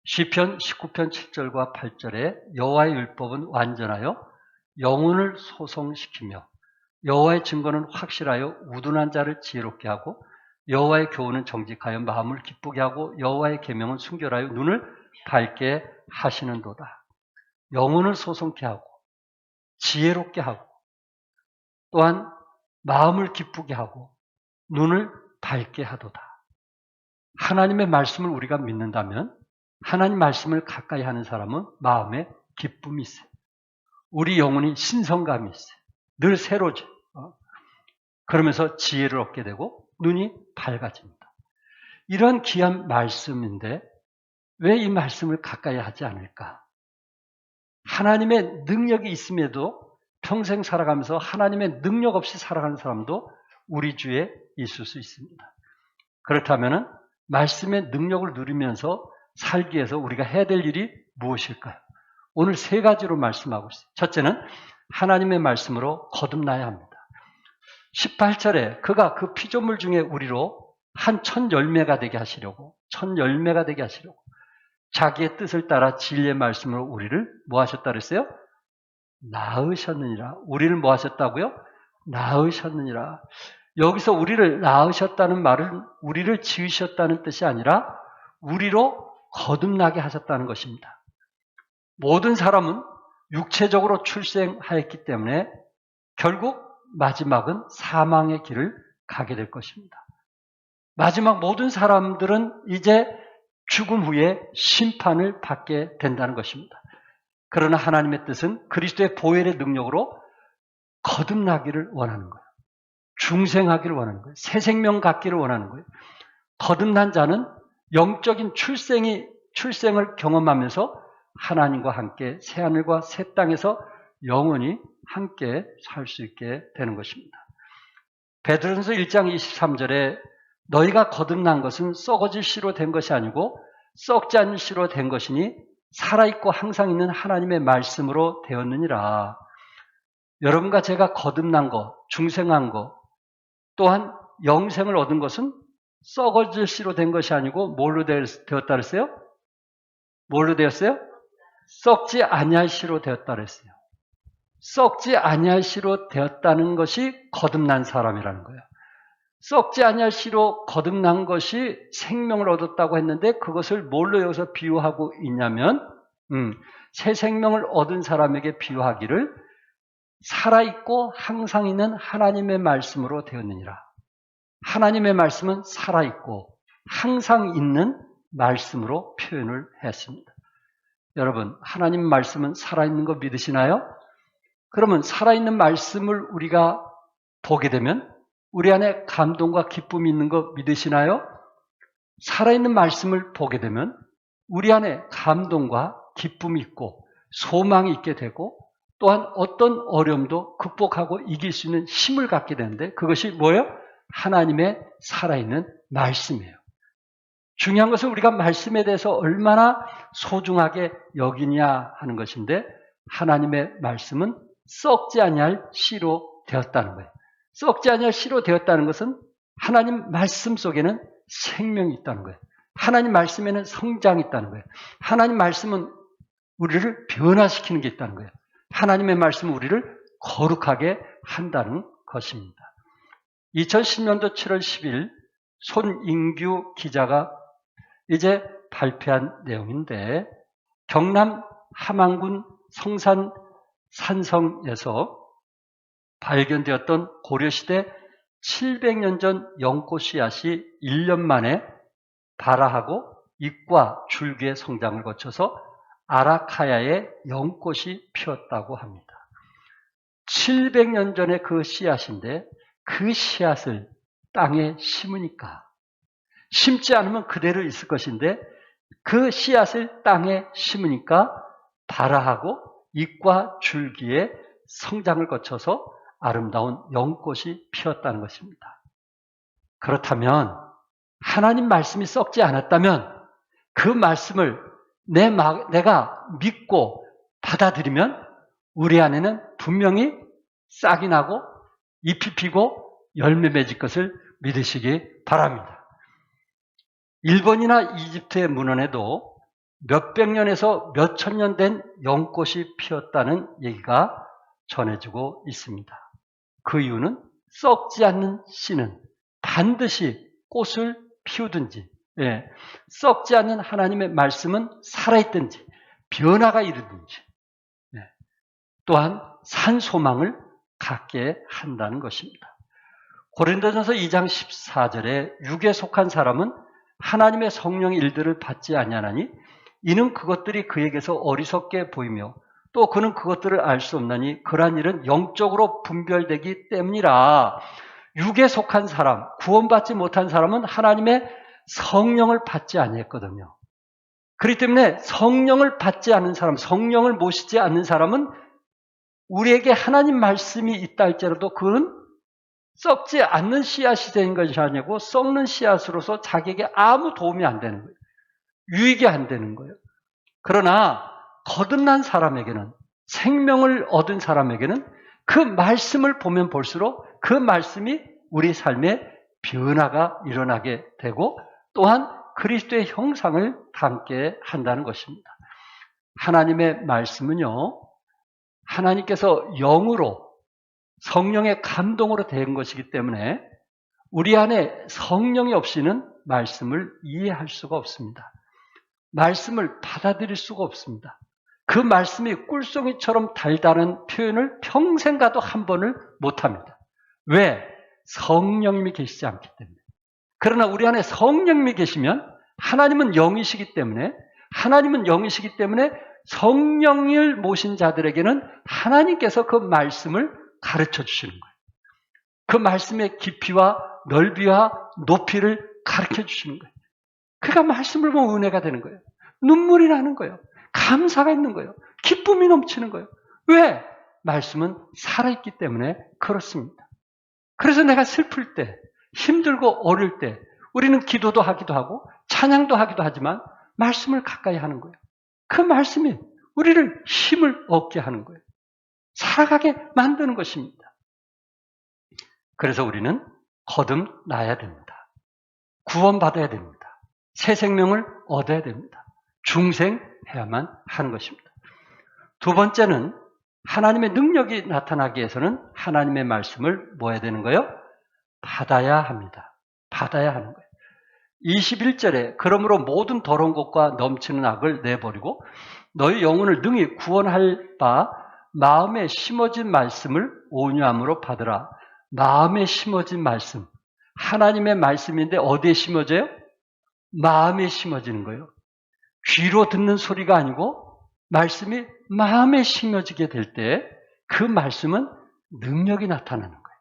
시편 19편 7절과 8절에 여호와의 율법은 완전하여 영혼을 소송시키며 여호와의 증거는 확실하여 우둔한 자를 지혜롭게 하고 여호와의 교훈은 정직하여 마음을 기쁘게 하고 여호와의 계명은 순결하여 눈을 밝게 하시는도다. 영혼을 소송케 하고 지혜롭게 하고 또한 마음을 기쁘게 하고 눈을 밝게 하도다. 하나님의 말씀을 우리가 믿는다면 하나님 말씀을 가까이 하는 사람은 마음에 기쁨이 있어요. 우리 영혼이 신성감이 있어요. 늘 새로워져요. 그러면서 지혜를 얻게 되고 눈이 밝아집니다. 이런 귀한 말씀인데 왜 이 말씀을 가까이 하지 않을까? 하나님의 능력이 있음에도 평생 살아가면서 하나님의 능력 없이 살아가는 사람도 우리 주위에 있을 수 있습니다. 그렇다면 말씀의 능력을 누리면서 살기 위해서 우리가 해야 될 일이 무엇일까요? 오늘 세 가지로 말씀하고 있어요. 첫째는 하나님의 말씀으로 거듭나야 합니다. 18절에 그가 그 피조물 중에 우리로 한 천 열매가 되게 하시려고 자기의 뜻을 따라 진리의 말씀으로 우리를 뭐 하셨다 그랬어요? 낳으셨느니라. 우리를 뭐 하셨다고요? 낳으셨느니라. 여기서 우리를 낳으셨다는 말은 우리를 지으셨다는 뜻이 아니라 우리로 거듭나게 하셨다는 것입니다. 모든 사람은 육체적으로 출생하였기 때문에 결국 마지막은 사망의 길을 가게 될 것입니다. 마지막 모든 사람들은 이제 죽음 후에 심판을 받게 된다는 것입니다. 그러나 하나님의 뜻은 그리스도의 보혈의 능력으로 거듭나기를 원하는 거예요. 중생하기를 원하는 거예요. 새 생명 갖기를 원하는 거예요. 거듭난 자는 영적인 출생을 경험하면서 하나님과 함께 새하늘과 새 땅에서 영원히 함께 살 수 있게 되는 것입니다. 베드로전서 1장 23절에 너희가 거듭난 것은 썩어질 씨로 된 것이 아니고 썩지 않는 씨로 된 것이니 살아있고 항상 있는 하나님의 말씀으로 되었느니라. 여러분과 제가 거듭난 것, 중생한 것, 또한 영생을 얻은 것은 썩어질 씨로 된 것이 아니고 뭘로 되었다 그랬어요? 뭘로 되었어요? 썩지 아니할 씨로 되었다 그랬어요. 썩지 아니할 씨로 되었다는 것이 거듭난 사람이라는 거예요. 썩지 아니할 씨로 거듭난 것이 생명을 얻었다고 했는데 그것을 뭘로 여기서 비유하고 있냐면 새 생명을 얻은 사람에게 비유하기를 살아있고 항상 있는 하나님의 말씀으로 되었느니라. 하나님의 말씀은 살아있고 항상 있는 말씀으로 표현을 했습니다. 여러분, 하나님 말씀은 살아있는 거 믿으시나요? 그러면 살아있는 말씀을 우리가 보게 되면 우리 안에 감동과 기쁨이 있는 거 믿으시나요? 살아있는 말씀을 보게 되면 우리 안에 감동과 기쁨이 있고 소망이 있게 되고 또한 어떤 어려움도 극복하고 이길 수 있는 힘을 갖게 되는데 그것이 뭐예요? 하나님의 살아있는 말씀이에요. 중요한 것은 우리가 말씀에 대해서 얼마나 소중하게 여기냐 하는 것인데 하나님의 말씀은 썩지 아니할 씨로 되었다는 거예요. 썩지 아니할 씨로 되었다는 것은 하나님 말씀 속에는 생명이 있다는 거예요. 하나님 말씀에는 성장이 있다는 거예요. 하나님 말씀은 우리를 변화시키는 게 있다는 거예요. 하나님의 말씀은 우리를 거룩하게 한다는 것입니다. 2010년도 7월 10일 손인규 기자가 이제 발표한 내용인데 경남 함안군 성산 산성에서 발견되었던 고려시대 700년 전 연꽃 씨앗이 1년 만에 발화하고 잎과 줄기의 성장을 거쳐서 아라카야에 연꽃이 피었다고 합니다. 700년 전에 그 씨앗인데 그 씨앗을 땅에 심으니까 심지 않으면 그대로 있을 것인데 그 씨앗을 땅에 심으니까 발화하고 잎과 줄기의 성장을 거쳐서 아름다운 연꽃이 피었다는 것입니다. 그렇다면 하나님 말씀이 썩지 않았다면 그 말씀을 내가 믿고 받아들이면 우리 안에는 분명히 싹이 나고 잎이 피고 열매 맺을 것을 믿으시기 바랍니다. 일본이나 이집트의 문헌에도 몇백 년에서 몇천 년 된 연꽃이 피었다는 얘기가 전해지고 있습니다. 그 이유는 썩지 않는 씨는 반드시 꽃을 피우든지, 썩지 않는 하나님의 말씀은 살아있든지 변화가 이르든지, 또한 산 소망을 갖게 한다는 것입니다. 고린도전서 2장 14절에 육에 속한 사람은 하나님의 성령의 일들을 받지 아니하나니 이는 그것들이 그에게서 어리석게 보이며 또 그는 그것들을 알 수 없나니 그러한 일은 영적으로 분별되기 때문이라. 육에 속한 사람, 구원받지 못한 사람은 하나님의 성령을 받지 아니했거든요. 그렇기 때문에 성령을 받지 않는 사람, 성령을 모시지 않는 사람은 우리에게 하나님 말씀이 있다 할지라도 그는 썩지 않는 씨앗이 되는 것이 아니고 썩는 씨앗으로서 자기에게 아무 도움이 안 되는 거예요. 유익이 안 되는 거예요. 그러나 거듭난 사람에게는, 생명을 얻은 사람에게는 그 말씀을 보면 볼수록 그 말씀이 우리 삶에 변화가 일어나게 되고 또한 그리스도의 형상을 담게 한다는 것입니다. 하나님의 말씀은요, 하나님께서 영으로 성령의 감동으로 된 것이기 때문에 우리 안에 성령이 없이는 말씀을 이해할 수가 없습니다. 말씀을 받아들일 수가 없습니다. 그 말씀이 꿀송이처럼 달다는 표현을 평생 가도 한 번을 못합니다. 왜? 성령님이 계시지 않기 때문에. 그러나 우리 안에 성령님이 계시면 하나님은 영이시기 때문에 성령을 모신 자들에게는 하나님께서 그 말씀을 가르쳐 주시는 거예요. 그 말씀의 깊이와 넓이와 높이를 가르쳐 주시는 거예요. 그가 말씀을 보면 은혜가 되는 거예요. 눈물이 나는 거예요. 감사가 있는 거예요. 기쁨이 넘치는 거예요. 왜? 말씀은 살아있기 때문에 그렇습니다. 그래서 내가 슬플 때, 힘들고 어릴 때 우리는 기도도 하기도 하고 찬양도 하기도 하지만 말씀을 가까이 하는 거예요. 그 말씀이 우리를 힘을 얻게 하는 거예요. 살아가게 만드는 것입니다. 그래서 우리는 거듭나야 됩니다. 구원받아야 됩니다. 새 생명을 얻어야 됩니다. 중생해야만 하는 것입니다. 두 번째는 하나님의 능력이 나타나기 위해서는 하나님의 말씀을 뭐 해야 되는 거예요? 받아야 합니다. 받아야 하는 거예요. 21절에 그러므로 모든 더러운 것과 넘치는 악을 내버리고 너희 영혼을 능히 구원할 바 마음에 심어진 말씀을 온유함으로 받으라. 마음에 심어진 말씀. 하나님의 말씀인데 어디에 심어져요? 마음에 심어지는 거예요. 귀로 듣는 소리가 아니고 말씀이 마음에 심어지게 될 때 그 말씀은 능력이 나타나는 거예요.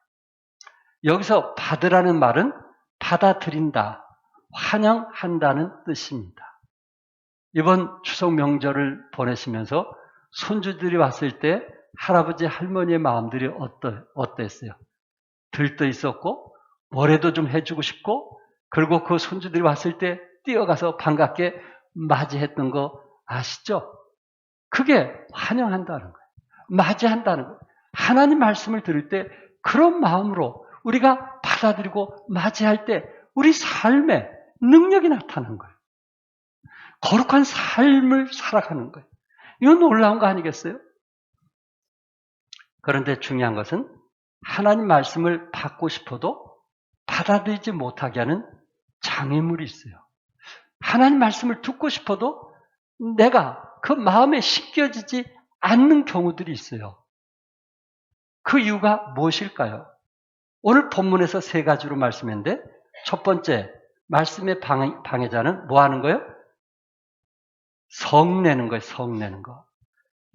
여기서 받으라는 말은 받아들인다, 환영한다는 뜻입니다. 이번 추석 명절을 보내시면서 손주들이 왔을 때 할아버지, 할머니의 마음들이 어땠어요? 들떠 있었고 뭐라도 좀 해주고 싶고 그리고 그 손주들이 왔을 때 뛰어가서 반갑게 맞이했던 거 아시죠? 그게 환영한다는 거예요. 맞이한다는 거예요. 하나님 말씀을 들을 때 그런 마음으로 우리가 받아들이고 맞이할 때 우리 삶에 능력이 나타나는 거예요. 거룩한 삶을 살아가는 거예요. 이건 놀라운 거 아니겠어요? 그런데 중요한 것은 하나님 말씀을 받고 싶어도 받아들이지 못하게 하는 장애물이 있어요. 하나님 말씀을 듣고 싶어도 내가 그 마음에 씻겨지지 않는 경우들이 있어요. 그 이유가 무엇일까요? 오늘 본문에서 세 가지로 말씀했는데 첫 번째, 말씀의 방해자는 뭐 하는 거예요? 성내는 거예요. 성내는 거.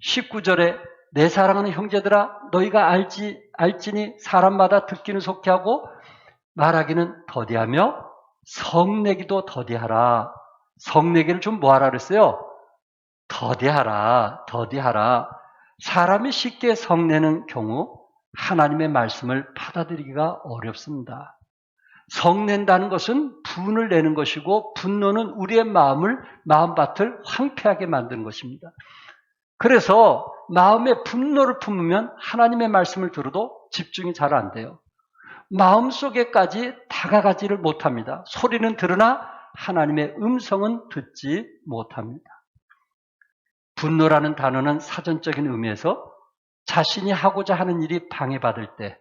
19절에 내 사랑하는 형제들아 너희가 알지니 사람마다 듣기는 속히 하고 말하기는 더디하며 성내기도 더디하라. 성내기를 좀 뭐하라 그랬어요? 더디하라. 더디하라. 사람이 쉽게 성내는 경우 하나님의 말씀을 받아들이기가 어렵습니다. 성낸다는 것은 분을 내는 것이고 분노는 우리의 마음밭을 황폐하게 만드는 것입니다. 그래서 마음에 분노를 품으면 하나님의 말씀을 들어도 집중이 잘 안 돼요. 마음속에까지 다가가지를 못합니다. 소리는 들으나 하나님의 음성은 듣지 못합니다. 분노라는 단어는 사전적인 의미에서 자신이 하고자 하는 일이 방해받을 때,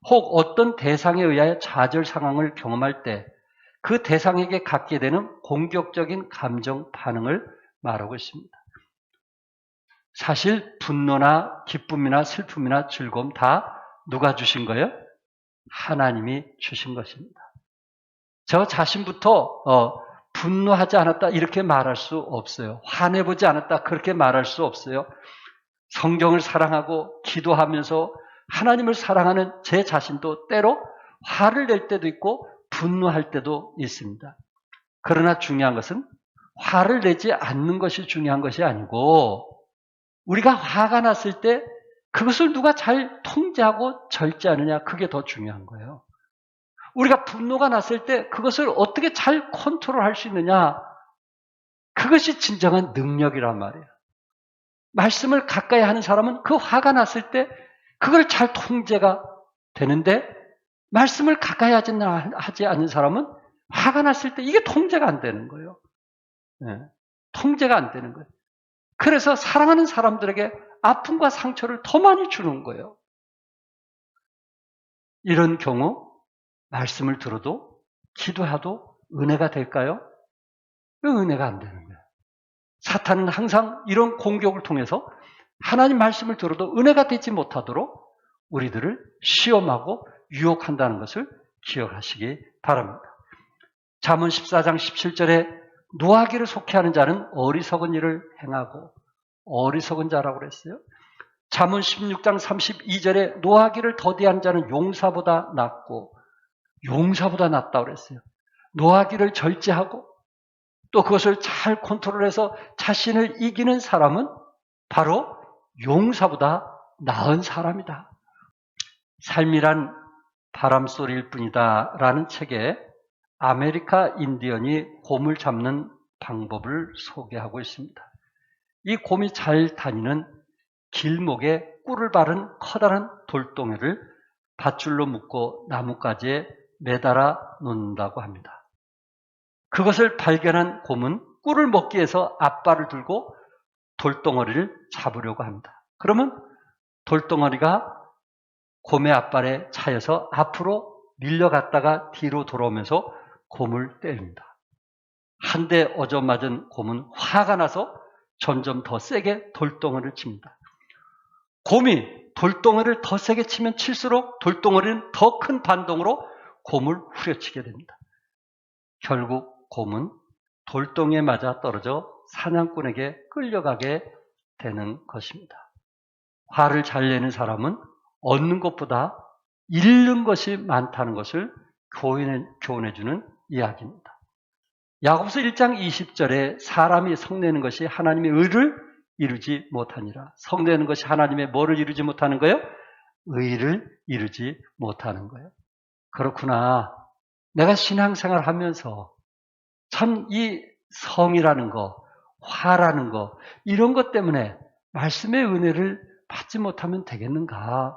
혹 어떤 대상에 의하여 좌절 상황을 경험할 때 그 대상에게 갖게 되는 공격적인 감정 반응을 말하고 있습니다. 사실 분노나 기쁨이나 슬픔이나 즐거움 다 누가 주신 거예요? 하나님이 주신 것입니다. 저 자신부터 분노하지 않았다 이렇게 말할 수 없어요. 화내보지 않았다 그렇게 말할 수 없어요. 성경을 사랑하고 기도하면서 하나님을 사랑하는 제 자신도 때로 화를 낼 때도 있고 분노할 때도 있습니다. 그러나 중요한 것은 화를 내지 않는 것이 중요한 것이 아니고 우리가 화가 났을 때 그것을 누가 잘 통제하고 절제하느냐 그게 더 중요한 거예요. 우리가 분노가 났을 때 그것을 어떻게 잘 컨트롤할 수 있느냐 그것이 진정한 능력이란 말이에요. 말씀을 가까이 하는 사람은 그 화가 났을 때 그걸 잘 통제가 되는데 말씀을 가까이 하지 않는 사람은 화가 났을 때 이게 통제가 안 되는 거예요. 네, 통제가 안 되는 거예요. 그래서 사랑하는 사람들에게 아픔과 상처를 더 많이 주는 거예요. 이런 경우 말씀을 들어도 기도해도 은혜가 될까요? 왜 은혜가 안 되는 거예요? 사탄은 항상 이런 공격을 통해서 하나님 말씀을 들어도 은혜가 되지 못하도록 우리들을 시험하고 유혹한다는 것을 기억하시기 바랍니다. 잠언 14장 17절에 노하기를 속해하는 자는 어리석은 일을 행하고 어리석은 자라고 그랬어요. 잠언 16장 32절에 노하기를 더디하는 자는 용사보다 낫고 용사보다 낫다고 그랬어요. 노하기를 절제하고 또 그것을 잘 컨트롤해서 자신을 이기는 사람은 바로 용사보다 나은 사람이다. 삶이란 바람소리일 뿐이다 라는 책에 아메리카 인디언이 곰을 잡는 방법을 소개하고 있습니다. 이 곰이 잘 다니는 길목에 꿀을 바른 커다란 돌덩이를 밧줄로 묶고 나뭇가지에 매달아 놓는다고 합니다. 그것을 발견한 곰은 꿀을 먹기 위해서 앞발을 들고 돌덩어리를 잡으려고 합니다. 그러면 돌덩어리가 곰의 앞발에 차여서 앞으로 밀려갔다가 뒤로 돌아오면서 곰을 때립니다. 한 대 얻어맞은 곰은 화가 나서 점점 더 세게 돌덩어리를 칩니다. 곰이 돌덩어리를 더 세게 치면 칠수록 돌덩어리는 더 큰 반동으로 곰을 후려치게 됩니다. 결국 곰은 돌덩이에 맞아 떨어져 사냥꾼에게 끌려가게 되는 것입니다. 화를 잘 내는 사람은 얻는 것보다 잃는 것이 많다는 것을 교훈해주는 이야기입니다. 야고보서 1장 20절에 사람이 성내는 것이 하나님의 의를 이루지 못하니라. 성내는 것이 하나님의 뭐를 이루지 못하는 거예요? 의를 이루지 못하는 거예요. 그렇구나. 내가 신앙생활 하면서 참 이 성이라는 거, 화라는 거, 이런 것 때문에 말씀의 은혜를 받지 못하면 되겠는가?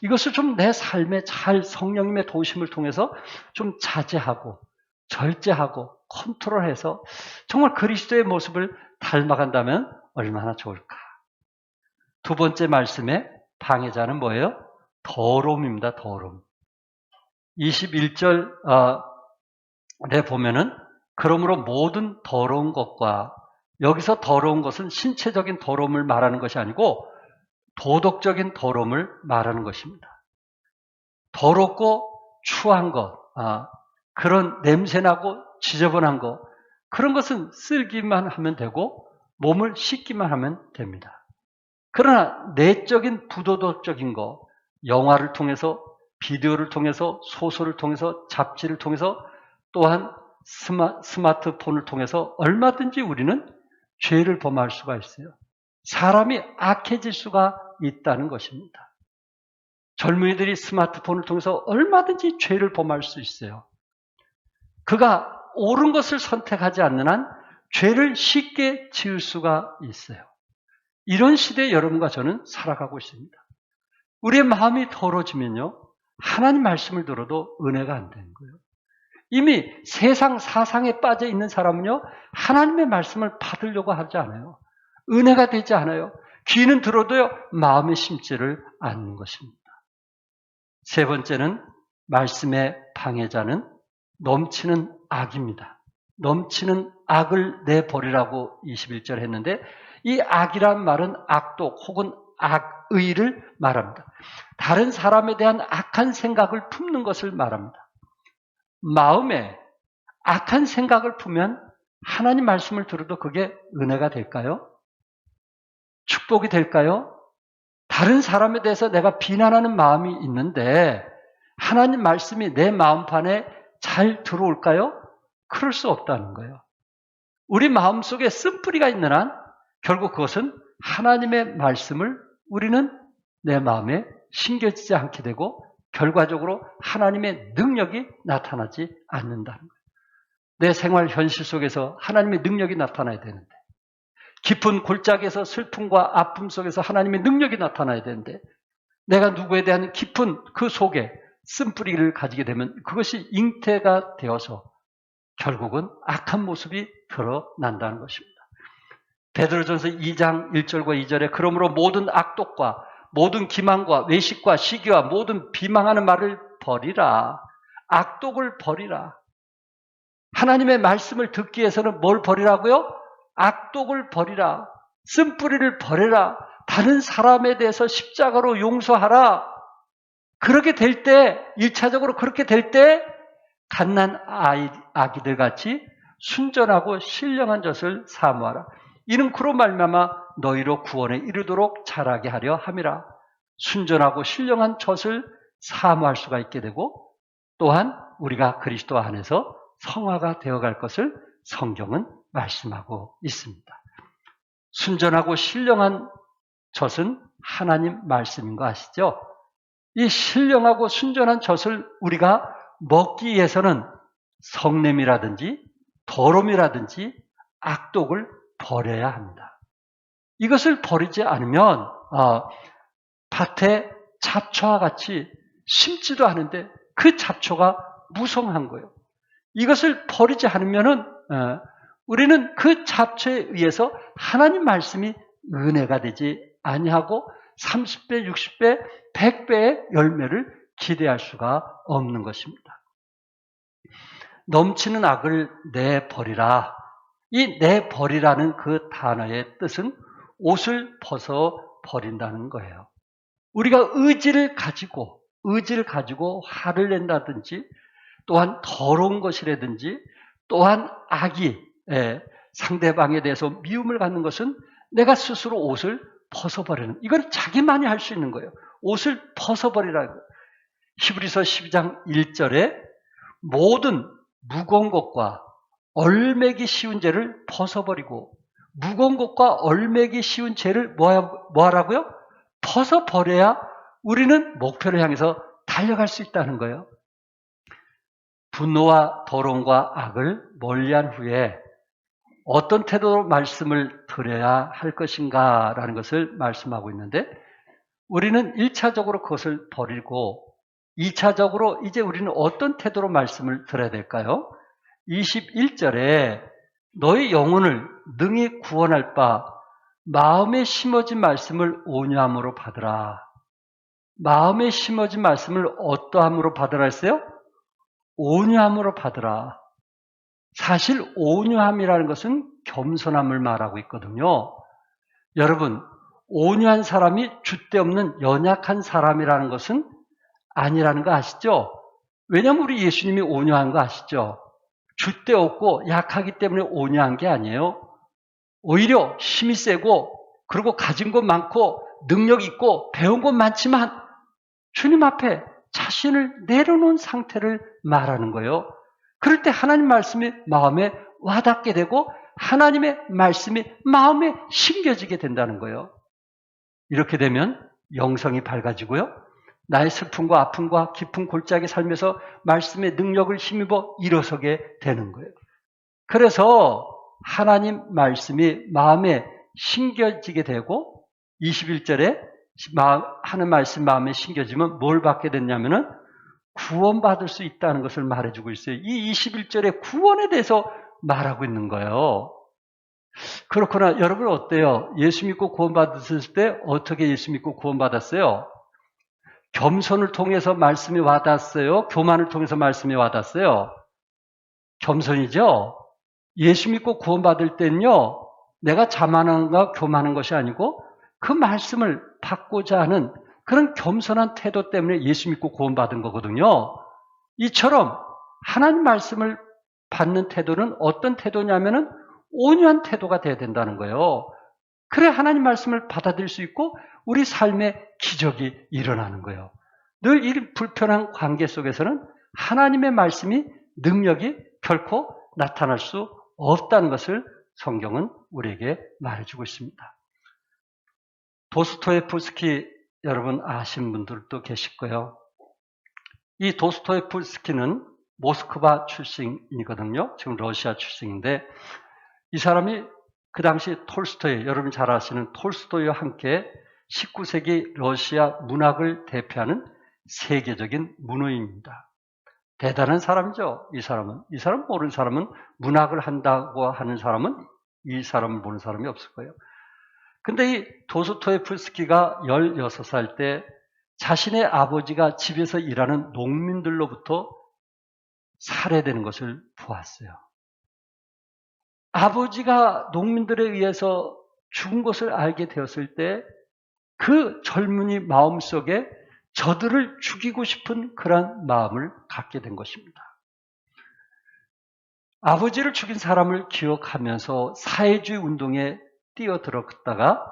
이것을 좀 내 삶에 잘 성령님의 도우심을 통해서 좀 자제하고 절제하고 컨트롤해서 정말 그리스도의 모습을 닮아간다면 얼마나 좋을까? 두 번째 말씀의 방해자는 뭐예요? 더러움입니다. 더러움. 21절에 보면은 그러므로 모든 더러운 것과 여기서 더러운 것은 신체적인 더러움을 말하는 것이 아니고 도덕적인 더러움을 말하는 것입니다. 더럽고 추한 것, 그런 냄새나고 지저분한 것, 그런 것은 쓸기만 하면 되고 몸을 씻기만 하면 됩니다. 그러나 내적인 부도덕적인 것, 영화를 통해서, 비디오를 통해서, 소설을 통해서, 잡지를 통해서, 또한 스마트폰을 통해서 얼마든지 우리는 죄를 범할 수가 있어요. 사람이 악해질 수가 있다는 것입니다. 젊은이들이 스마트폰을 통해서 얼마든지 죄를 범할 수 있어요. 그가 옳은 것을 선택하지 않는 한 죄를 쉽게 지을 수가 있어요. 이런 시대에 여러분과 저는 살아가고 있습니다. 우리의 마음이 더러워지면요, 하나님 말씀을 들어도 은혜가 안 되는 거예요. 이미 세상 사상에 빠져 있는 사람은요, 하나님의 말씀을 받으려고 하지 않아요. 은혜가 되지 않아요. 귀는 들어도요, 마음에 심지를 않는 것입니다. 세 번째는 말씀의 방해자는 넘치는 악입니다. 넘치는 악을 내버리라고 21절 했는데 이 악이란 말은 악독 혹은 악의를 말합니다. 다른 사람에 대한 악한 생각을 품는 것을 말합니다. 마음에 악한 생각을 품으면 하나님 말씀을 들어도 그게 은혜가 될까요? 축복이 될까요? 다른 사람에 대해서 내가 비난하는 마음이 있는데 하나님 말씀이 내 마음판에 잘 들어올까요? 그럴 수 없다는 거예요. 우리 마음속에 쓴뿌리가 있는 한 결국 그것은 하나님의 말씀을 우리는 내 마음에 심겨지지 않게 되고 결과적으로 하나님의 능력이 나타나지 않는다는 거예요. 내 생활 현실 속에서 하나님의 능력이 나타나야 되는데 깊은 골짜기에서 슬픔과 아픔 속에서 하나님의 능력이 나타나야 되는데 내가 누구에 대한 깊은 그 속에 쓴뿌리를 가지게 되면 그것이 잉태가 되어서 결국은 악한 모습이 드러난다는 것입니다. 베드로전서 2장 1절과 2절에 그러므로 모든 악독과 모든 기만과 외식과 시기와 모든 비방하는 말을 버리라. 악독을 버리라. 하나님의 말씀을 듣기 위해서는 뭘 버리라고요? 악독을 버리라. 쓴뿌리를 버려라. 다른 사람에 대해서 십자가로 용서하라. 그렇게 될 때, 1차적으로 그렇게 될 때 갓난 아기들 같이 순전하고 신령한 젖을 사모하라. 이는 그로 말미암아 너희로 구원에 이르도록 자라게 하려 함이라. 순전하고 신령한 젖을 사모할 수가 있게 되고 또한 우리가 그리스도 안에서 성화가 되어갈 것을 성경은 말씀하고 있습니다. 순전하고 신령한 젖은 하나님 말씀인 거 아시죠? 이 신령하고 순전한 젖을 우리가 먹기 위해서는 성냄이라든지 더러움이라든지 악독을 버려야 합니다. 이것을 버리지 않으면 밭에 잡초와 같이 심지도 않은데 그 잡초가 무성한 거예요. 이것을 버리지 않으면은 우리는 그 잡초에 의해서 하나님 말씀이 은혜가 되지 아니하고 30배, 60배, 100배의 열매를 기대할 수가 없는 것입니다. 넘치는 악을 내버리라. 이 내버리라는 그 단어의 뜻은 옷을 벗어 버린다는 거예요. 우리가 의지를 가지고 화를 낸다든지 또한 더러운 것이라든지 또한 악이 상대방에 대해서 미움을 갖는 것은 내가 스스로 옷을 벗어버리는, 이건 자기만이 할 수 있는 거예요. 옷을 벗어버리라는 거예요. 히브리서 12장 1절에 모든 무거운 것과 얼매기 쉬운 죄를 벗어버리고, 무거운 것과 얼매기 쉬운 죄를 뭐하라고요? 벗어버려야 우리는 목표를 향해서 달려갈 수 있다는 거예요. 분노와 더러움과 악을 멀리한 후에 어떤 태도로 말씀을 드려야 할 것인가라는 것을 말씀하고 있는데, 우리는 1차적으로 그것을 버리고 2차적으로 이제 우리는 어떤 태도로 말씀을 드려야 될까요? 21절에 너희 영혼을 능히 구원할 바 마음에 심어진 말씀을 온유함으로 받으라. 마음에 심어진 말씀을 어떠함으로 받으라 했어요? 온유함으로 받으라. 사실 온유함이라는 것은 겸손함을 말하고 있거든요. 여러분, 온유한 사람이 줏대 없는 연약한 사람이라는 것은 아니라는 거 아시죠? 왜냐하면 우리 예수님이 온유한 거 아시죠? 줏대 없고 약하기 때문에 온유한 게 아니에요. 오히려 힘이 세고 그리고 가진 것 많고 능력 있고 배운 것 많지만 주님 앞에 자신을 내려놓은 상태를 말하는 거예요. 그럴 때 하나님 말씀이 마음에 와닿게 되고 하나님의 말씀이 마음에 심겨지게 된다는 거예요. 이렇게 되면 영성이 밝아지고요. 나의 슬픔과 아픔과 깊은 골짜기 삶에서 말씀의 능력을 힘입어 일어서게 되는 거예요. 그래서 하나님 말씀이 마음에 심겨지게 되고 21절에 하는 말씀 마음에 심겨지면 뭘 받게 됐냐면은 구원받을 수 있다는 것을 말해주고 있어요. 이 21절에 구원에 대해서 말하고 있는 거예요. 그렇구나. 여러분 어때요? 예수 믿고 구원받으셨을 때 어떻게 예수 믿고 구원받았어요? 겸손을 통해서 말씀이 와닿았어요? 교만을 통해서 말씀이 와닿았어요? 겸손이죠? 예수 믿고 구원받을 때는요, 내가 자만한가 교만한 것이 아니고 그 말씀을 받고자 하는 그런 겸손한 태도 때문에 예수 믿고 구원받은 거거든요. 이처럼 하나님 말씀을 받는 태도는 어떤 태도냐면은 온유한 태도가 돼야 된다는 거예요. 그래 하나님 말씀을 받아들일 수 있고 우리 삶에 기적이 일어나는 거예요. 늘 이 불편한 관계 속에서는 하나님의 말씀이 능력이 결코 나타날 수 없다는 것을 성경은 우리에게 말해주고 있습니다. 도스토옙스키 여러분 아시는 분들도 계실 거예요. 이 도스토옙스키는 모스크바 출신이거든요. 지금 러시아 출신인데 이 사람이 그 당시 톨스토이, 여러분 잘 아시는 톨스토이와 함께 19세기 러시아 문학을 대표하는 세계적인 문호인입니다. 대단한 사람이죠. 이 사람은. 이 사람 모르는 사람은 문학을 한다고 하는 사람은 이 사람을 모르는 사람이 없을 거예요. 근데 이 도스토옙스키가 16살 때 자신의 아버지가 집에서 일하는 농민들로부터 살해되는 것을 보았어요. 아버지가 농민들에 의해서 죽은 것을 알게 되었을 때 그 젊은이 마음속에 저들을 죽이고 싶은 그런 마음을 갖게 된 것입니다. 아버지를 죽인 사람을 기억하면서 사회주의 운동에 뛰어들었다가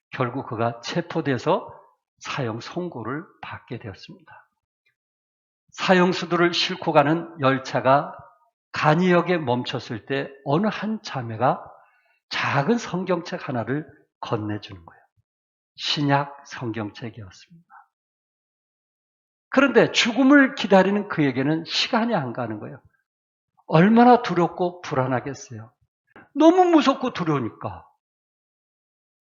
결국 그가 체포돼서 사형 선고를 받게 되었습니다. 사형수들을 싣고 가는 열차가 간이역에 멈췄을 때 어느 한 자매가 작은 성경책 하나를 건네주는 거예요. 신약 성경책이었습니다. 그런데 죽음을 기다리는 그에게는 시간이 안 가는 거예요. 얼마나 두렵고 불안하겠어요. 너무 무섭고 두려우니까.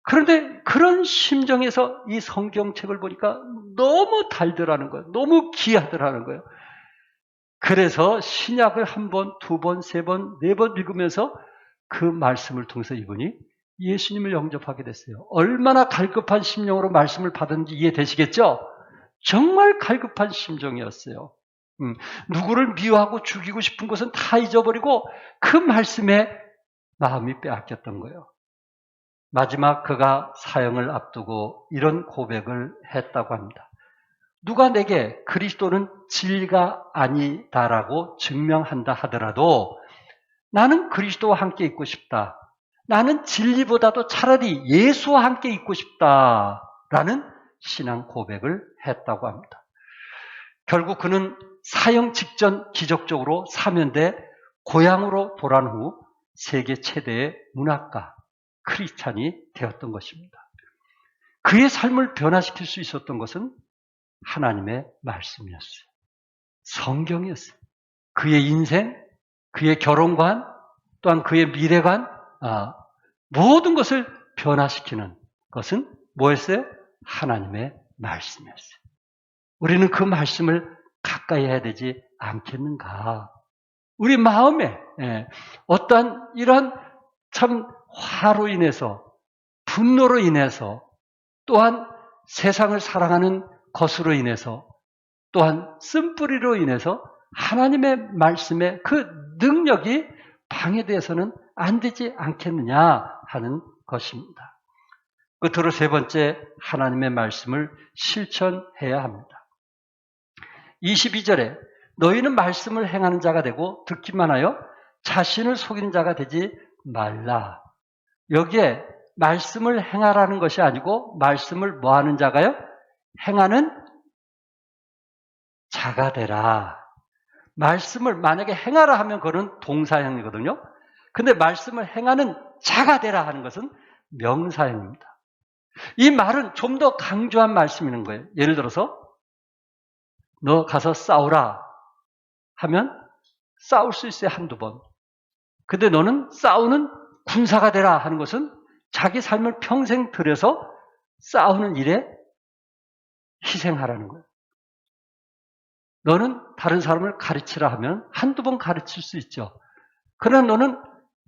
그런데 그런 심정에서 이 성경책을 보니까 너무 달더라는 거예요. 너무 귀하더라는 거예요. 그래서 신약을 한 번, 두 번, 세 번, 네 번 읽으면서 그 말씀을 통해서 이분이 예수님을 영접하게 됐어요. 얼마나 갈급한 심령으로 말씀을 받았는지 이해되시겠죠? 정말 갈급한 심정이었어요. 누구를 미워하고 죽이고 싶은 것은 다 잊어버리고 그 말씀에 마음이 빼앗겼던 거예요. 마지막 그가 사형을 앞두고 이런 고백을 했다고 합니다. 누가 내게 그리스도는 진리가 아니다라고 증명한다 하더라도 나는 그리스도와 함께 있고 싶다. 나는 진리보다도 차라리 예수와 함께 있고 싶다라는 신앙 고백을 했다고 합니다. 결국 그는 사형 직전 기적적으로 사면돼 고향으로 돌아온 후 세계 최대의 문학가, 크리스찬이 되었던 것입니다. 그의 삶을 변화시킬 수 있었던 것은 하나님의 말씀이었어요. 성경이었어요. 그의 인생, 그의 결혼관, 또한 그의 미래관, 모든 것을 변화시키는 것은 뭐였어요? 하나님의 말씀이었어요. 우리는 그 말씀을 가까이 해야 되지 않겠는가? 우리 마음에 어떠한 이런 참 화로 인해서, 분노로 인해서, 또한 세상을 사랑하는 것으로 인해서, 또한 쓴뿌리로 인해서 하나님의 말씀의 그 능력이 방해되어서는 안 되지 않겠느냐 하는 것입니다. 끝으로 세 번째, 하나님의 말씀을 실천해야 합니다. 22절에 너희는 말씀을 행하는 자가 되고 듣기만 하여 자신을 속이는 자가 되지 말라. 여기에 말씀을 행하라는 것이 아니고 말씀을 뭐 하는 자가요? 행하는 자가 되라. 말씀을 만약에 행하라 하면 그건 동사형이거든요. 근데 말씀을 행하는 자가 되라 하는 것은 명사형입니다. 이 말은 좀 더 강조한 말씀이 있는 거예요. 예를 들어서 너 가서 싸우라 하면 싸울 수 있어요. 한두 번. 근데 너는 싸우는 군사가 되라 하는 것은 자기 삶을 평생 들여서 싸우는 일에 희생하라는 거예요. 너는 다른 사람을 가르치라 하면 한두 번 가르칠 수 있죠. 그러나 너는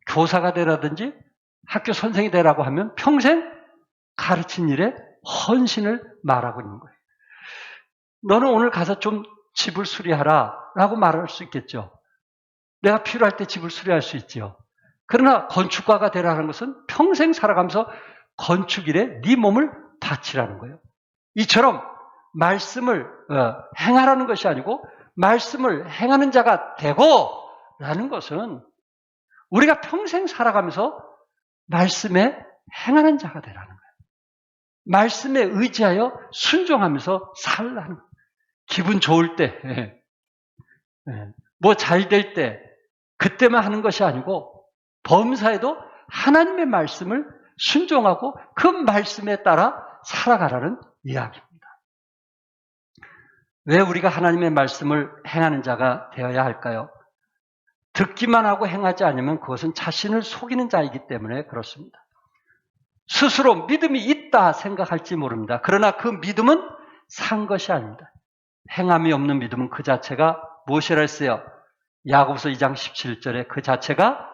교사가 되라든지 학교 선생이 되라고 하면 평생 가르친 일에 헌신을 말하고 있는 거예요. 너는 오늘 가서 좀 집을 수리하라 라고 말할 수 있겠죠. 내가 필요할 때 집을 수리할 수 있죠. 그러나 건축가가 되라는 것은 평생 살아가면서 건축일에 네 몸을 바치라는 거예요. 이처럼 말씀을 행하라는 것이 아니고 말씀을 행하는 자가 되고 라는 것은 우리가 평생 살아가면서 말씀에 행하는 자가 되라는 거예요. 말씀에 의지하여 순종하면서 살라는 거예요. 기분 좋을 때, 뭐 잘 될 때, 그때만 하는 것이 아니고 범사에도 하나님의 말씀을 순종하고 그 말씀에 따라 살아가라는 이야기입니다. 왜 우리가 하나님의 말씀을 행하는 자가 되어야 할까요? 듣기만 하고 행하지 않으면 그것은 자신을 속이는 자이기 때문에 그렇습니다. 스스로 믿음이 있다 생각할지 모릅니다. 그러나 그 믿음은 산 것이 아닙니다. 행함이 없는 믿음은 그 자체가 무엇이라 했어요? 야고보서 2장 17절에 그 자체가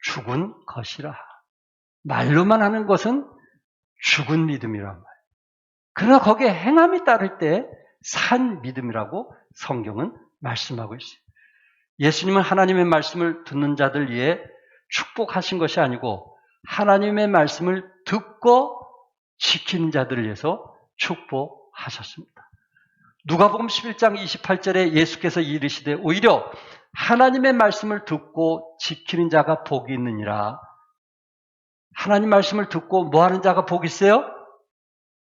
죽은 것이라. 말로만 하는 것은 죽은 믿음이란 말이에요. 그러나 거기에 행함이 따를 때 산 믿음이라고 성경은 말씀하고 있어요. 예수님은 하나님의 말씀을 듣는 자들 위해 축복하신 것이 아니고 하나님의 말씀을 듣고 지키는 자들을 위해서 축복하셨습니다. 누가복음 11장 28절에 예수께서 이르시되 오히려 하나님의 말씀을 듣고 지키는 자가 복이 있느니라. 하나님 말씀을 듣고 뭐하는 자가 복이 있어요?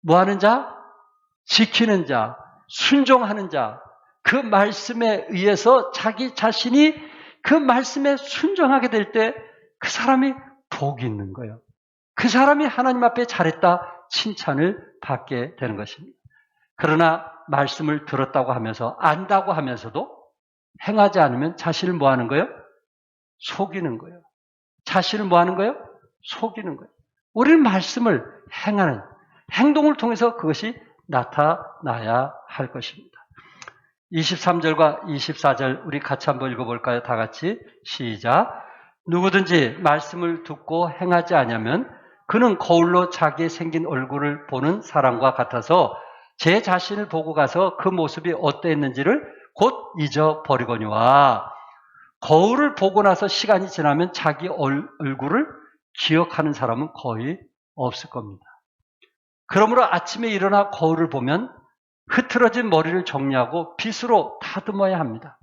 뭐하는 자? 지키는 자, 순종하는 자, 그 말씀에 의해서 자기 자신이 그 말씀에 순종하게 될 때 그 사람이 복이 있는 거예요. 그 사람이 하나님 앞에 잘했다 칭찬을 받게 되는 것입니다. 그러나 말씀을 들었다고 하면서 안다고 하면서도 행하지 않으면 자신을 뭐 하는 거예요? 속이는 거예요. 자신을 뭐 하는 거예요? 속이는 거예요. 우리는 말씀을 행하는 행동을 통해서 그것이 나타나야 할 것입니다. 23절과 24절 우리 같이 한번 읽어볼까요? 다 같이 시작. 누구든지 말씀을 듣고 행하지 않으면 그는 거울로 자기의 생긴 얼굴을 보는 사람과 같아서 제 자신을 보고 가서 그 모습이 어떠했는지를 곧 잊어버리거니와. 거울을 보고 나서 시간이 지나면 자기 얼굴을 기억하는 사람은 거의 없을 겁니다. 그러므로 아침에 일어나 거울을 보면 흐트러진 머리를 정리하고 빗으로 다듬어야 합니다.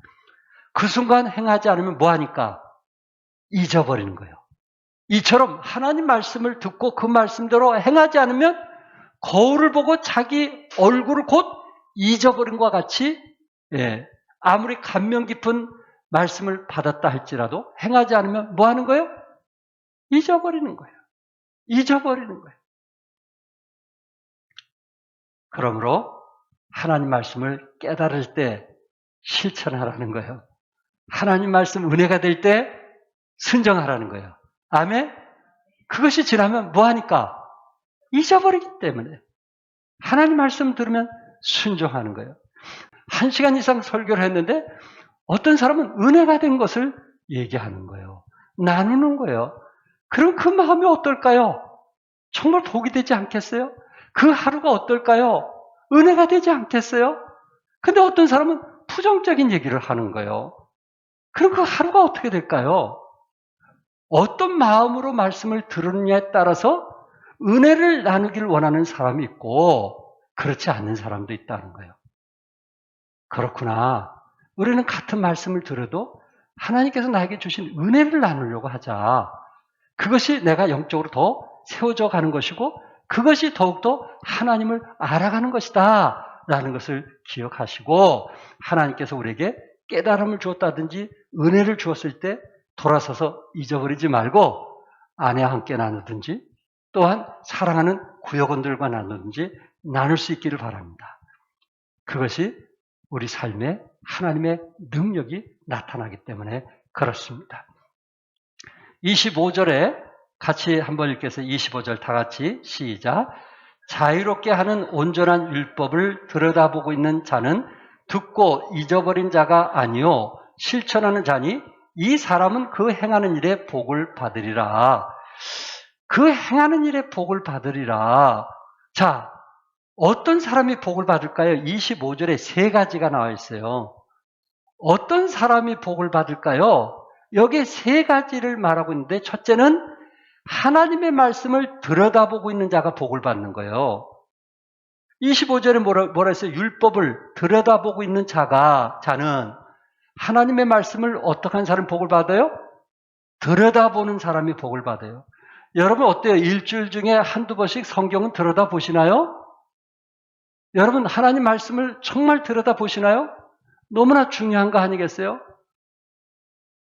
그 순간 행하지 않으면 뭐하니까? 잊어버리는 거예요. 이처럼 하나님 말씀을 듣고 그 말씀대로 행하지 않으면 거울을 보고 자기 얼굴을 곧 잊어버린 것과 같이 아무리 감명 깊은 말씀을 받았다 할지라도 행하지 않으면 뭐 하는 거예요? 잊어버리는 거예요. 잊어버리는 거예요. 그러므로 하나님 말씀을 깨달을 때 실천하라는 거예요. 하나님 말씀 은혜가 될 때 순종하라는 거예요. 아멘? 그것이 지나면 뭐하니까? 잊어버리기 때문에. 하나님 말씀 들으면 순종하는 거예요. 1시간 이상 설교를 했는데 어떤 사람은 은혜가 된 것을 얘기하는 거예요. 나누는 거예요. 그럼 그 마음이 어떨까요? 정말 복이 되지 않겠어요? 그 하루가 어떨까요? 은혜가 되지 않겠어요? 근데 어떤 사람은 부정적인 얘기를 하는 거예요. 그럼 그 하루가 어떻게 될까요? 어떤 마음으로 말씀을 들으느냐에 따라서 은혜를 나누기를 원하는 사람이 있고 그렇지 않는 사람도 있다는 거예요. 그렇구나. 우리는 같은 말씀을 들어도 하나님께서 나에게 주신 은혜를 나누려고 하자. 그것이 내가 영적으로 더 세워져 가는 것이고 그것이 더욱더 하나님을 알아가는 것이다 라는 것을 기억하시고 하나님께서 우리에게 깨달음을 주었다든지 은혜를 주었을 때 돌아서서 잊어버리지 말고 아내와 함께 나누든지 또한 사랑하는 구역원들과 나누든지 나눌 수 있기를 바랍니다. 그것이 우리 삶에 하나님의 능력이 나타나기 때문에 그렇습니다. 25절에 같이 한번 읽겠어요. 25절 다 같이 시작. 자유롭게 하는 온전한 율법을 들여다보고 있는 자는 듣고 잊어버린 자가 아니요 실천하는 자니 이 사람은 그 행하는 일에 복을 받으리라. 그 행하는 일에 복을 받으리라. 자, 어떤 사람이 복을 받을까요? 25절에 세 가지가 나와 있어요. 어떤 사람이 복을 받을까요? 여기에 세 가지를 말하고 있는데, 첫째는 하나님의 말씀을 들여다보고 있는 자가 복을 받는 거예요. 25절에 뭐라 했어요? 율법을 들여다보고 있는 자는 하나님의 말씀을 어떻게 한 사람이 복을 받아요? 들여다보는 사람이 복을 받아요. 여러분 어때요? 일주일 중에 한두 번씩 성경은 들여다보시나요? 여러분 하나님 말씀을 정말 들여다보시나요? 너무나 중요한 거 아니겠어요?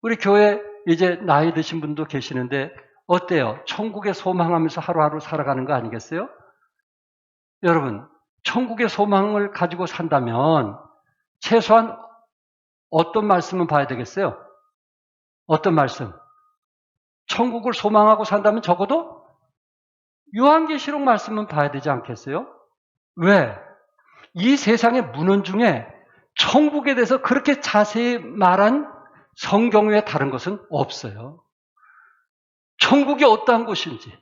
우리 교회 이제 나이 드신 분도 계시는데 어때요? 천국에 소망하면서 하루하루 살아가는 거 아니겠어요? 여러분, 천국의 소망을 가지고 산다면 최소한 어떤 말씀은 봐야 되겠어요? 어떤 말씀? 천국을 소망하고 산다면 적어도 요한계시록 말씀은 봐야 되지 않겠어요? 왜? 이 세상의 문헌 중에 천국에 대해서 그렇게 자세히 말한 성경 외에 다른 것은 없어요. 천국이 어떠한 곳인지,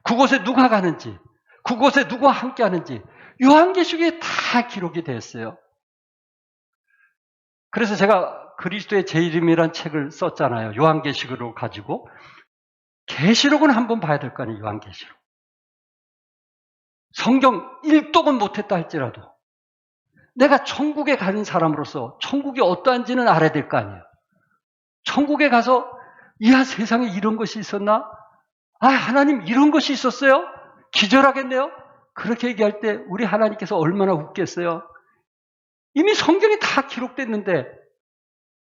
그곳에 누가 가는지, 그곳에 누구와 함께 하는지 요한계시록에 다 기록이 되었어요. 그래서 제가 그리스도의 제 이름이란 책을 썼잖아요. 요한계시록을 가지고. 계시록은 한번 봐야 될 거 아니에요. 요한계시록. 성경 1독은 못했다 할지라도 내가 천국에 가는 사람으로서 천국이 어떠한지는 알아야 될 거 아니에요. 천국에 가서 이야 세상에 이런 것이 있었나? 아 하나님 이런 것이 있었어요? 기절하겠네요? 그렇게 얘기할 때 우리 하나님께서 얼마나 웃겠어요? 이미 성경에 다 기록됐는데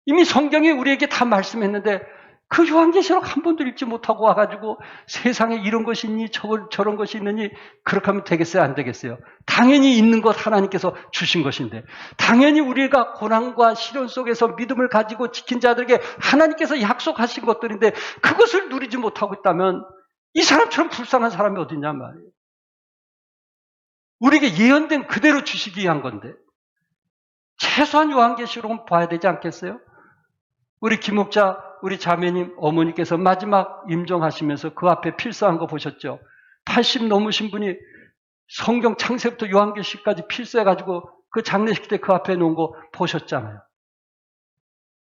이미 성경에 우리에게 다 말씀했는데 그 요한계시록 한 번도 읽지 못하고 와가지고 세상에 이런 것이 있니 저런 것이 있느니 그렇게 하면 되겠어요? 안 되겠어요? 당연히 있는 것 하나님께서 주신 것인데 당연히 우리가 고난과 시련 속에서 믿음을 가지고 지킨 자들에게 하나님께서 약속하신 것들인데 그것을 누리지 못하고 있다면 이 사람처럼 불쌍한 사람이 어딨냐 말이에요. 우리에게 예언된 그대로 주시기 위한 건데 최소한 요한계시록은 봐야 되지 않겠어요? 우리 김목자, 우리 자매님, 어머니께서 마지막 임종하시면서 그 앞에 필사한 거 보셨죠? 80 넘으신 분이 성경 창세부터 요한계시록까지 필사해가지고 그 장례식 때 그 앞에 놓은 거 보셨잖아요.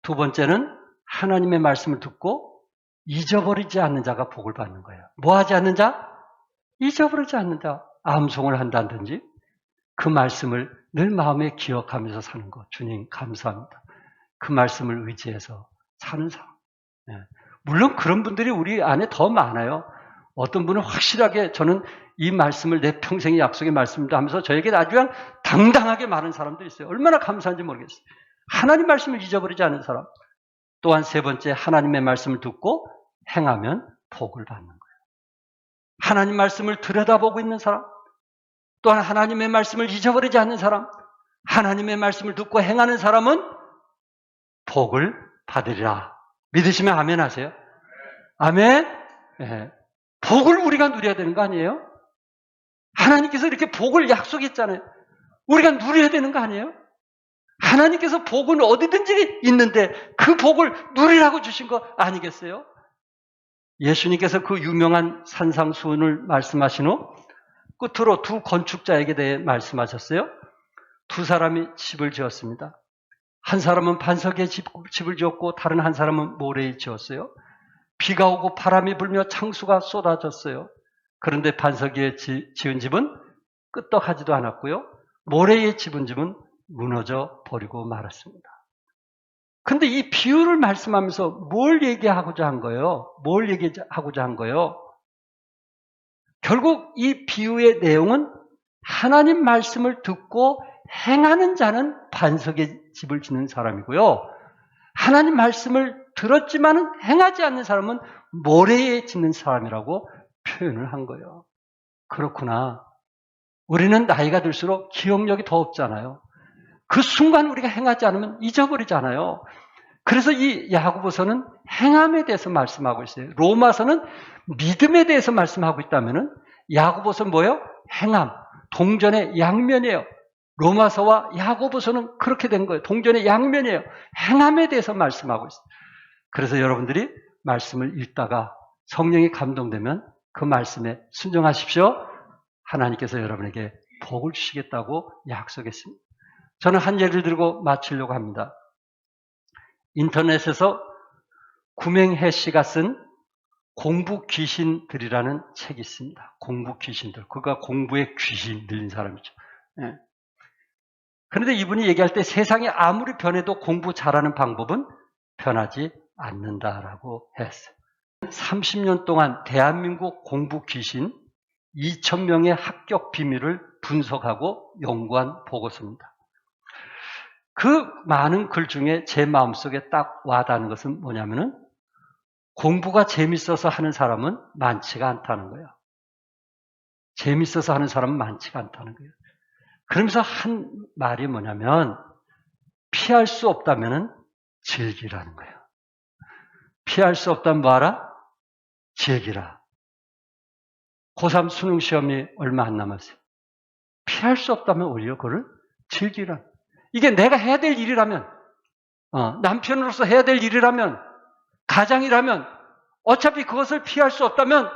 두 번째는 하나님의 말씀을 듣고 잊어버리지 않는 자가 복을 받는 거예요. 뭐 하지 않는 자? 잊어버리지 않는 자. 암송을 한다든지 그 말씀을 늘 마음에 기억하면서 사는 것. 주님 감사합니다. 그 말씀을 의지해서 사는 사람. 네. 물론 그런 분들이 우리 안에 더 많아요. 어떤 분은 확실하게 저는 이 말씀을 내 평생의 약속의 말씀입니다 하면서 저에게 아주 그냥 당당하게 말하는 사람도 있어요. 얼마나 감사한지 모르겠어요. 하나님 말씀을 잊어버리지 않는 사람. 또한 세 번째 하나님의 말씀을 듣고 행하면 복을 받는 거예요. 하나님 말씀을 들여다보고 있는 사람. 또한 하나님의 말씀을 잊어버리지 않는 사람. 하나님의 말씀을 듣고 행하는 사람은 복을 받으리라. 믿으시면 아멘 하세요. 아멘. 네. 복을 우리가 누려야 되는 거 아니에요? 하나님께서 이렇게 복을 약속했잖아요. 우리가 누려야 되는 거 아니에요? 하나님께서 복은 어디든지 있는데 그 복을 누리라고 주신 거 아니겠어요? 예수님께서 그 유명한 산상수훈을 말씀하신 후 끝으로 두 건축자에게 대해 말씀하셨어요. 두 사람이 집을 지었습니다. 한 사람은 반석에 집을 지었고 다른 한 사람은 모래에 지었어요. 비가 오고 바람이 불며 창수가 쏟아졌어요. 그런데 반석에 지은 집은 끄떡하지도 않았고요. 모래에 지은 집은 무너져 버리고 말았습니다. 근데 이 비유를 말씀하면서 뭘 얘기하고자 한 거예요? 뭘 얘기하고자 한 거예요? 결국 이 비유의 내용은 하나님 말씀을 듣고 행하는 자는 반석에 집을 짓는 사람이고요. 하나님 말씀을 들었지만 행하지 않는 사람은 모래에 짓는 사람이라고 표현을 한 거예요. 그렇구나. 우리는 나이가 들수록 기억력이 더 없잖아요. 그 순간 우리가 행하지 않으면 잊어버리잖아요. 그래서 이 야고보서는 행함에 대해서 말씀하고 있어요. 로마서는 믿음에 대해서 말씀하고 있다면은 야고보서는 뭐예요? 행함, 동전의 양면이에요. 로마서와 야고보서는 그렇게 된 거예요. 동전의 양면이에요. 행함에 대해서 말씀하고 있어요. 그래서 여러분들이 말씀을 읽다가 성령이 감동되면 그 말씀에 순종하십시오. 하나님께서 여러분에게 복을 주시겠다고 약속했습니다. 저는 한 예를 들고 마치려고 합니다. 인터넷에서 구맹해 씨가 쓴 공부 귀신들이라는 책이 있습니다. 공부 귀신들. 그가 공부에 귀신 들린 사람이죠. 예. 그런데 이분이 얘기할 때 세상이 아무리 변해도 공부 잘하는 방법은 변하지 않는다라고 했어요. 30년 동안 대한민국 공부 귀신 2,000명의 합격 비밀을 분석하고 연구한 보고서입니다. 그 많은 글 중에 제 마음속에 딱 와닿는 것은 뭐냐면은 공부가 재밌어서 하는 사람은 많지가 않다는 거예요. 재밌어서 하는 사람은 많지가 않다는 거예요. 그러면서 한 말이 뭐냐면 피할 수 없다면은 즐기라는 거예요. 피할 수 없다면 뭐하라? 즐기라. 고3 수능 시험이 얼마 안 남았어요. 피할 수 없다면 오히려 그걸 즐기라. 이게 내가 해야 될 일이라면, 남편으로서 해야 될 일이라면, 가장이라면, 어차피 그것을 피할 수 없다면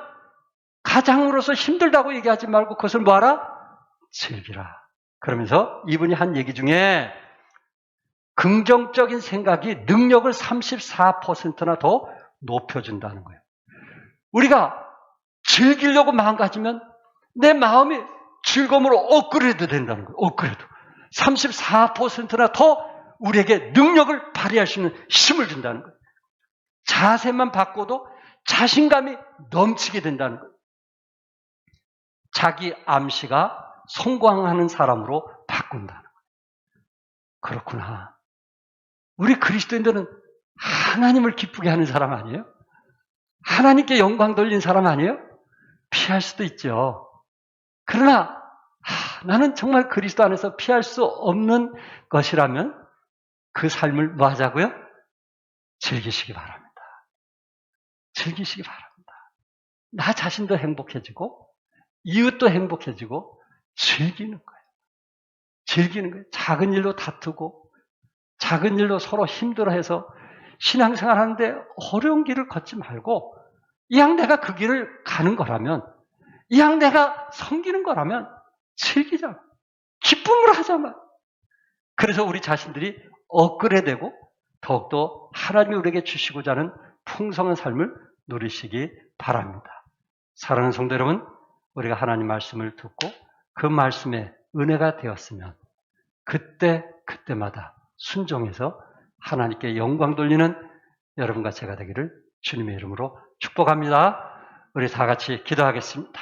가장으로서 힘들다고 얘기하지 말고 그것을 뭐하라? 즐기라. 그러면서 이분이 한 얘기 중에 긍정적인 생각이 능력을 34%나 더 높여준다는 거예요. 우리가 즐기려고 마음 가지면 내 마음이 즐거움으로 엇그려도 된다는 거예요. 엇그려도. 34%나 더 우리에게 능력을 발휘할 수 있는 힘을 준다는 거예요. 자세만 바꿔도 자신감이 넘치게 된다는 거예요. 자기 암시가 성공하는 사람으로 바꾼다는 거예요. 그렇구나. 우리 그리스도인들은 하나님을 기쁘게 하는 사람 아니에요? 하나님께 영광 돌린 사람 아니에요? 피할 수도 있죠. 그러나 나는 정말 그리스도 안에서 피할 수 없는 것이라면 그 삶을 뭐 하자고요? 즐기시기 바랍니다. 즐기시기 바랍니다. 나 자신도 행복해지고 이웃도 행복해지고 즐기는 거예요. 즐기는 거예요. 작은 일로 다투고 작은 일로 서로 힘들어해서 신앙생활 하는데 어려운 길을 걷지 말고 이왕 내가 그 길을 가는 거라면 이왕 내가 섬기는 거라면 즐기자. 기쁨으로 하자마. 그래서 우리 자신들이 업그레이드되고 더욱더 하나님이 우리에게 주시고자 하는 풍성한 삶을 누리시기 바랍니다. 사랑하는 성도 여러분, 우리가 하나님 말씀을 듣고 그 말씀에 은혜가 되었으면 그때마다 순종해서 하나님께 영광 돌리는 여러분과 제가 되기를 주님의 이름으로 축복합니다. 우리 다 같이 기도하겠습니다.